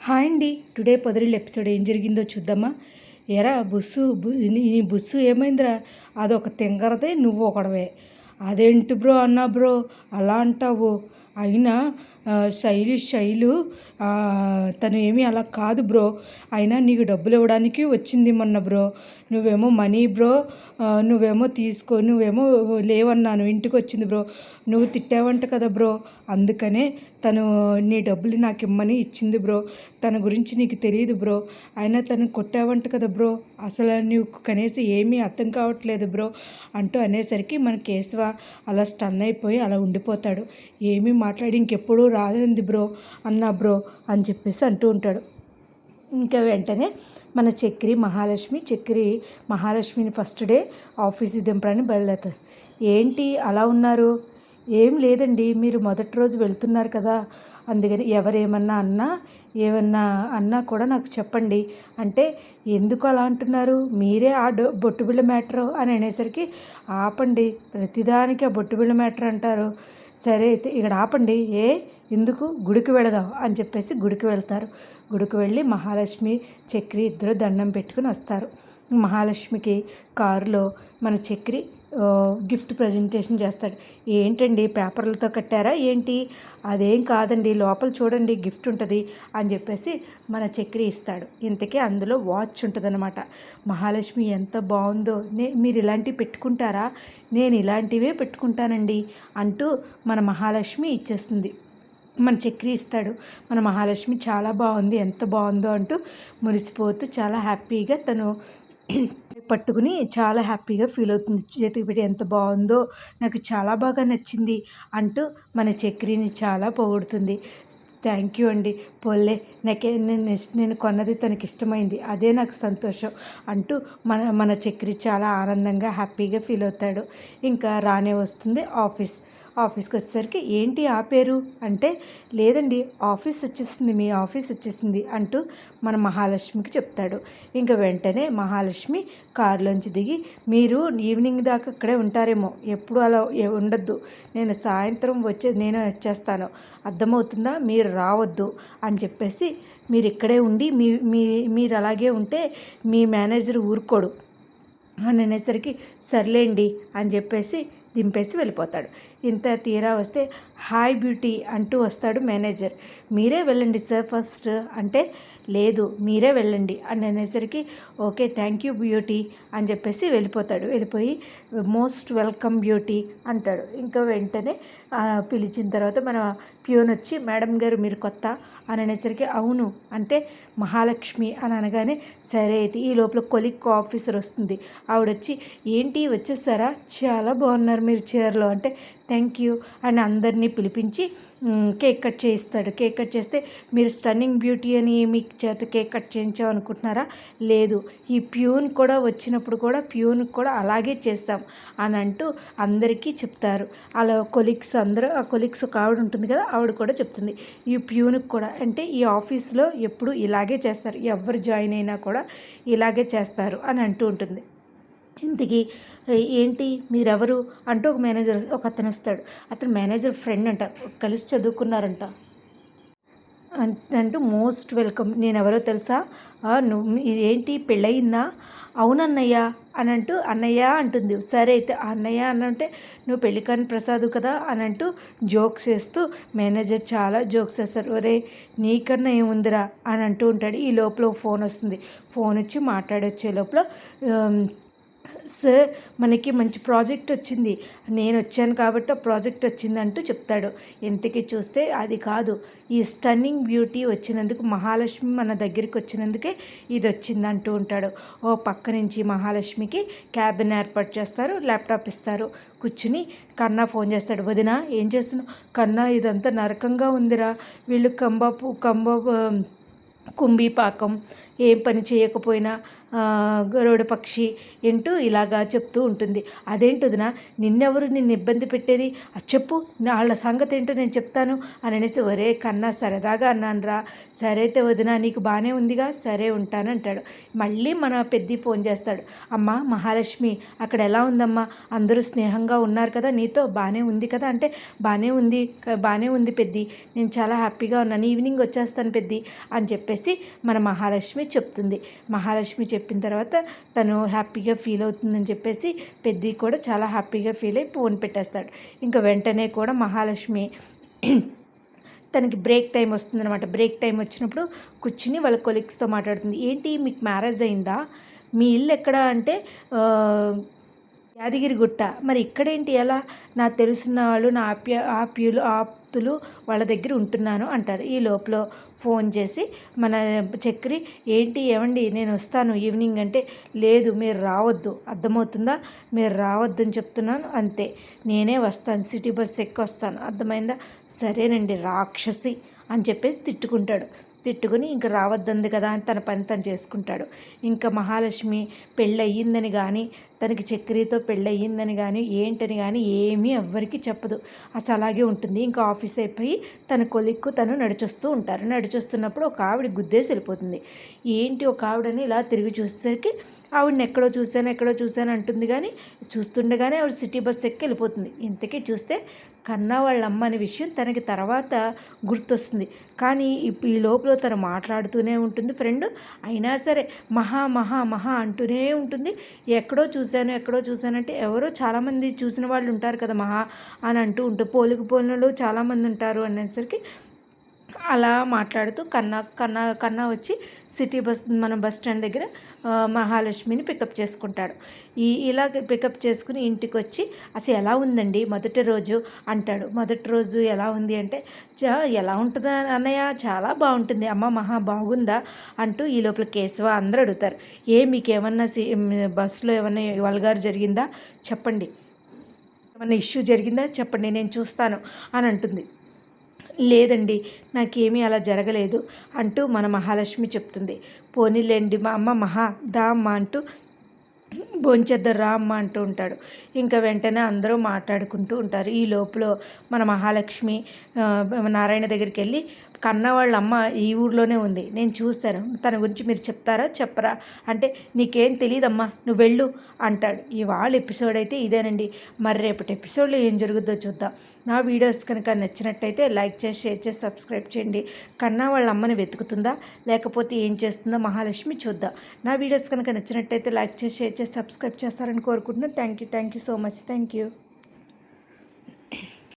Hi అండి. Today పొదరిల్లు episode ఏం జరిగిందో చూద్దామా? ఎరా నీ బుస్సు ఏమైందిరా? అదొక తింగరదే, నువ్వు ఒకడవే. అదేంటి బ్రో అన్నా బ్రో అలా అంటావు? అయినా శైలు తను ఏమీ అలా కాదు బ్రో. అయినా నీకు డబ్బులు ఇవ్వడానికి వచ్చింది మొన్న బ్రో. నువ్వేమో మనీ బ్రో, నువ్వేమో నువ్వేమో లేవన్నాను, ఇంటికి వచ్చింది బ్రో. నువ్వు తిట్టావంట కదా బ్రో, అందుకనే తను నీ డబ్బులు నాకు ఇమ్మని ఇచ్చింది బ్రో. తన గురించి నీకు తెలియదు బ్రో. అయినా తను కొట్టావంట కదా బ్రో. అసలు నీకు కనీసం ఏమీ అర్థం కావట్లేదు బ్రో అంటూ అనేసరికి మన కేశవ అలా స్టన్ అయిపోయి అలా ఉండిపోతాడు. ఏమీ మాట్లాడి ఇంకెప్పుడు రాదంది బ్రో అన్నా బ్రో అని చెప్పేసి అంటూ ఉంటాడు. ఇంకా వెంటనే మన చక్రి మహాలక్ష్మిని ఫస్ట్ డే ఆఫీస్కి దింపడానికి బయలుదేరుతుంది. ఏంటి అలా ఉన్నారు? ఏం లేదండి, మీరు మొదటి రోజు వెళ్తున్నారు కదా, అందుకని ఏమన్నా అన్నా కూడా నాకు చెప్పండి అంటే, ఎందుకు అలా అంటున్నారు? మీరే ఆ బొట్టుబిళ్ళ మ్యాటరు అని అనేసరికి, ఆపండి, ప్రతిదానికి ఆ బొట్టుబిళ్ళ మ్యాటర్ అంటారు. సరే అయితే ఇక్కడ ఆపండి. ఎందుకు? గుడికి వెళదాం అని చెప్పేసి గుడికి వెళ్తారు. గుడికి వెళ్ళి మహాలక్ష్మి చక్రి ఇద్దరు దండం పెట్టుకుని వస్తారు. మహాలక్ష్మికి కారులో మన చక్రి గిఫ్ట్ ప్రజెంటేషన్ చేస్తాడు. ఏంటండి పేపర్లతో కట్టారా ఏంటి? అదేం కాదండి, లోపల చూడండి గిఫ్ట్ ఉంటుంది అని చెప్పేసి మన చక్రి ఇస్తాడు. ఇంతకీ అందులో వాచ్ ఉంటుంది అనమాట. మహాలక్ష్మి ఎంత బాగుందో, మీరు ఇలాంటివి పెట్టుకుంటారా? నేను ఇలాంటివే పెట్టుకుంటానండి అంటూ మన మహాలక్ష్మి ఇచ్చేస్తుంది. మన చక్రి ఇస్తాడు. మన మహాలక్ష్మి చాలా బాగుంది, ఎంత బాగుందో అంటూ మురిసిపోతూ చాలా హ్యాపీగా తను పట్టుకుని చాలా హ్యాపీగా ఫీల్ అవుతుంది. చేతికి పెట్టి ఎంత బాగుందో, నాకు చాలా బాగా నచ్చింది అంటూ మన చక్రిని చాలా పొగుడుతుంది. థ్యాంక్ యూ అండి, పోలే నేను కొన్నది తనకి ఇష్టమైంది, అదే నాకు సంతోషం అంటూ మన చక్రి చాలా ఆనందంగా హ్యాపీగా ఫీల్ అవుతాడు. ఇంకా రానే వస్తుంది ఆఫీస్కి వచ్చేసరికి, ఏంటి ఆపేరు అంటే, లేదండి మీ ఆఫీస్ వచ్చేసింది అంటూ మన మహాలక్ష్మికి చెప్తాడు. ఇంకా వెంటనే మహాలక్ష్మి కారులోంచి దిగి, మీరు ఈవినింగ్ దాకా ఇక్కడే ఉంటారేమో, ఎప్పుడు అలా ఉండొద్దు, నేను సాయంత్రం నేను వచ్చేస్తాను, అర్థమవుతుందా? మీరు రావద్దు అని చెప్పేసి, మీరు ఇక్కడే ఉండి మీరు అలాగే ఉంటే మీ మేనేజర్ ఊరుకోడు అని అనేసరికి, సర్లేండి అని చెప్పేసి దింపేసి వెళ్ళిపోతాడు. ఇంత తీరా వస్తే, హాయ్ బ్యూటీ అంటూ వస్తాడు మేనేజర్. మీరే వెళ్ళండి సార్ ఫస్ట్ అంటే, లేదు మీరే వెళ్ళండి అని అనేసరికి, ఓకే థ్యాంక్ యూ బ్యూటీ అని చెప్పేసి వెళ్ళిపోయి మోస్ట్ వెల్కమ్ బ్యూటీ అంటాడు. ఇంకా వెంటనే పిలిచిన తర్వాత మన ప్యూన్ వచ్చి, మేడం గారు మీరు కొత్త అని అనేసరికి, అవును అంటే, మహాలక్ష్మి అని అనగానే, సరే అయితే ఈ లోపల కొలిక్ ఆఫీసర్ వస్తుంది. ఆవిడొచ్చి, ఏంటి వచ్చేసారా, చాలా బాగున్నారు మీరు చీరలో అంటే, థ్యాంక్ యూ అని అందరినీ పిలిపించి కేక్ కట్ చేయిస్తాడు. కేక్ కట్ చేస్తే, మీరు స్టన్నింగ్ బ్యూటీ అని మీకు చేత కేక్ కట్ చేయించాం అనుకుంటున్నారా? లేదు, ఈ ప్యూన్ కూడా వచ్చినప్పుడు కూడా ప్యూన్కి కూడా అలాగే చేస్తాం అని అంటూ అందరికీ చెప్తారు. అలా ఆ కొలీగ్స్ ఒక ఆవిడ ఉంటుంది కదా, ఆవిడ కూడా చెప్తుంది, ఈ ప్యూన్కి కూడా అంటే ఈ ఆఫీస్లో ఎప్పుడు ఇలాగే చేస్తారు, ఎవరు జాయిన్ అయినా కూడా ఇలాగే చేస్తారు అని అంటూ ఉంటుంది. ఇంతకీ ఏంటి మీరెవరు అంటూ ఒక అతను వస్తాడు. అతను మేనేజర్ ఫ్రెండ్ అంట, కలిసి చదువుకున్నారంట. అంటూ మోస్ట్ వెల్కమ్, నేను ఎవరో తెలుసా, నువ్వు ఏంటి పెళ్ళయిందా? అవునన్నయ్య అని అంటూ అన్నయ్య అంటుంది. సరే అయితే అన్నయ్య అని అంటే, నువ్వు పెళ్ళికాని ప్రసాదు కదా అని అంటూ జోక్స్ వేస్తూ మేనేజర్ చాలా జోక్స్ వేస్తారు. ఒరే నీకన్నా ఏముందిరా అని అంటూ ఉంటాడు. ఈ లోపల ఫోన్ వస్తుంది. ఫోన్ వచ్చి మాట్లాడొచ్చే లోపల, సార్ మనకి మంచి ప్రాజెక్ట్ వచ్చింది, నేను వచ్చాను కాబట్టి ఆ ప్రాజెక్ట్ వచ్చింది అంటూ చెప్తాడు. ఇంతకీ చూస్తే అది కాదు, ఈ స్టన్నింగ్ బ్యూటీ వచ్చినందుకు, మహాలక్ష్మి మన దగ్గరికి వచ్చినందుకే ఇది వచ్చింది అంటూ ఉంటాడు. ఓ పక్క నుంచి మహాలక్ష్మికి క్యాబిన్ ఏర్పాటు చేస్తారు, ల్యాప్టాప్ ఇస్తారు. కూర్చుని కన్నా ఫోన్ చేస్తాడు. వదిన ఏం చేస్తున్నావు? కన్నా ఇదంతా నరకంగా ఉందిరా, వీళ్ళు కుంభీపాకం ఏం పని చేయకపోయినా గరుడ పక్షి అంటూ ఇలాగా చెప్తూ ఉంటుంది. అదేంటి వదినా, నిన్నెవరు నిన్ను ఇబ్బంది పెట్టేది, చెప్పు, వాళ్ళ సంగతి ఏంటో నేను చెప్తాను అని అనేసి, ఒరే కన్నా సరదాగా అన్నానురా, సరే అయితే వదినా నీకు బాగానే ఉందిగా, సరే ఉంటాను అంటాడు. మళ్ళీ మన పెద్ది ఫోన్ చేస్తాడు. అమ్మ మహాలక్ష్మి అక్కడ ఎలా ఉందమ్మా, అందరూ స్నేహంగా ఉన్నారు కదా, నీతో బాగానే ఉంది కదా అంటే, బాగానే ఉంది పెద్ది, నేను చాలా హ్యాపీగా ఉన్నాను, ఈవినింగ్ వచ్చేస్తాను పెద్ది అని చెప్పేసి మన మహాలక్ష్మి చెప్తుంది. మహాలక్ష్మి చెప్పిన తర్వాత తను హ్యాపీగా ఫీల్ అవుతుందని చెప్పేసి పెద్ది కూడా చాలా హ్యాపీగా ఫీల్ అయ్యి ఫోన్ పెట్టేస్తాడు. ఇంకా వెంటనే కూడా మహాలక్ష్మి తనకి బ్రేక్ టైం వస్తుందన్నమాట. బ్రేక్ టైం వచ్చినప్పుడు కూర్చుని వాళ్ళ కొలీగ్స్తో మాట్లాడుతుంది. ఏంటి మీకు మ్యారేజ్ అయిందా, మీ ఇల్లు ఎక్కడ అంటే యాదగిరిగుట్ట, మరి ఇక్కడేంటి ఎలా, నాకు తెలిసిన వాళ్ళు నా ఆప్తులు వాళ్ళ దగ్గర ఉంటున్నాను అంటారు. ఈ లోపల ఫోన్ చేసి మన చక్రి, ఏంటి ఏమండి నేను వస్తాను ఈవినింగ్ అంటే, లేదు మీరు రావద్దు, అర్థమవుతుందా, మీరు రావద్దని చెప్తున్నాను అంతే, నేనే వస్తాను, సిటీ బస్ ఎక్కి వస్తాను, అర్థమైందా, సరేనండి రాక్షసి అని చెప్పేసి తిట్టుకుని ఇంకా రావద్దంది కదా అని తన పని తను చేసుకుంటాడు. ఇంకా మహాలక్ష్మి పెళ్ళయిందని కానీ, తనకి చక్రితో పెళ్ళయిందని కానీ, ఏంటని కానీ ఏమీ ఎవ్వరికీ చెప్పదు, అసలు అలాగే ఉంటుంది. ఇంకా ఆఫీస్ అయిపోయి తన కొలిక్కు తను నడిచొస్తున్నప్పుడు ఒక ఆవిడ గుద్దేసి వెళ్ళిపోతుంది. ఏంటి ఒక ఆవిడని ఇలా తిరిగి చూసేసరికి ఆవిడని ఎక్కడో చూశాను అంటుంది, కానీ చూస్తుండగానే ఆవిడ సిటీ బస్ ఎక్కి వెళ్ళిపోతుంది. ఇంతకీ చూస్తే కన్నా వాళ్ళ అమ్మ అనే విషయం తనకి తర్వాత గుర్తొస్తుంది. కానీ ఈ లోపల తను మాట్లాడుతూనే ఉంటుంది ఫ్రెండ్, అయినా సరే మహా మహా మహా అంటూనే ఉంటుంది. ఎక్కడో చూశానంటే ఎవరో చాలామంది చూసిన వాళ్ళు ఉంటారు కదా మహా అని అంటూ పోలికలు చాలామంది ఉంటారు అనేసరికి అలా మాట్లాడుతూ కన్నా వచ్చి సిటీ మన బస్ స్టాండ్ దగ్గర మహాలక్ష్మిని పికప్ చేసుకుంటాడు. ఇలా పికప్ చేసుకుని ఇంటికి వచ్చి, అసలు ఎలా ఉందండి మొదటి రోజు అంటాడు. మొదటి రోజు ఎలా ఉంది అంటే, ఎలా ఉంటుందా అన్నయ్య, చాలా బాగుంటుంది, అమ్మ మహా బాగుందా అంటూ ఈ లోపల కేశవ అందరూ అడుగుతారు. మీకు ఏమన్నా బస్సులో ఏమన్నా వల్గారు జరిగిందా చెప్పండి, ఏమన్నా ఇష్యూ జరిగిందా చెప్పండి, నేను చూస్తాను అని అంటుంది. లేదండి నాకేమీ అలా జరగలేదు అంటూ మన మహాలక్ష్మి చెప్తుంది. పోనీలేండి మా అమ్మ మహా దా అమ్మ అంటూ భోంచేద్దరు రా అమ్మ అంటూ ఉంటాడు. ఇంకా వెంటనే అందరూ మాట్లాడుకుంటూ ఉంటారు. ఈ లోపల మన మహాలక్ష్మి నారాయణ దగ్గరికి వెళ్ళి, కన్న వాళ్ళ అమ్మ ఈ ఊర్లోనే ఉంది, నేను చూశాను, తన గురించి మీరు చెప్తారా చెప్పరా అంటే, నీకేం తెలియదమ్మా నువ్వు వెళ్ళు అంటాడు. ఇవాళ ఎపిసోడ్ అయితే ఇదేనండి. మరి రేపటి ఎపిసోడ్లో ఏం జరుగుద్దో చూద్దాం. నా వీడియోస్ కనుక నచ్చినట్టయితే లైక్ చేసి షేర్ చేసి సబ్స్క్రైబ్ చేయండి. కన్నా వాళ్ళ అమ్మని వెతుకుతుందా లేకపోతే ఏం చేస్తుందో మహాలక్ష్మి చూద్దాం. నా వీడియోస్ కనుక నచ్చినట్టయితే లైక్ చేసి షేర్ చేసి సబ్స్క్రైబ్ చేస్తారని కోరుకుంటున్నాను. Thank you so much. Thank you.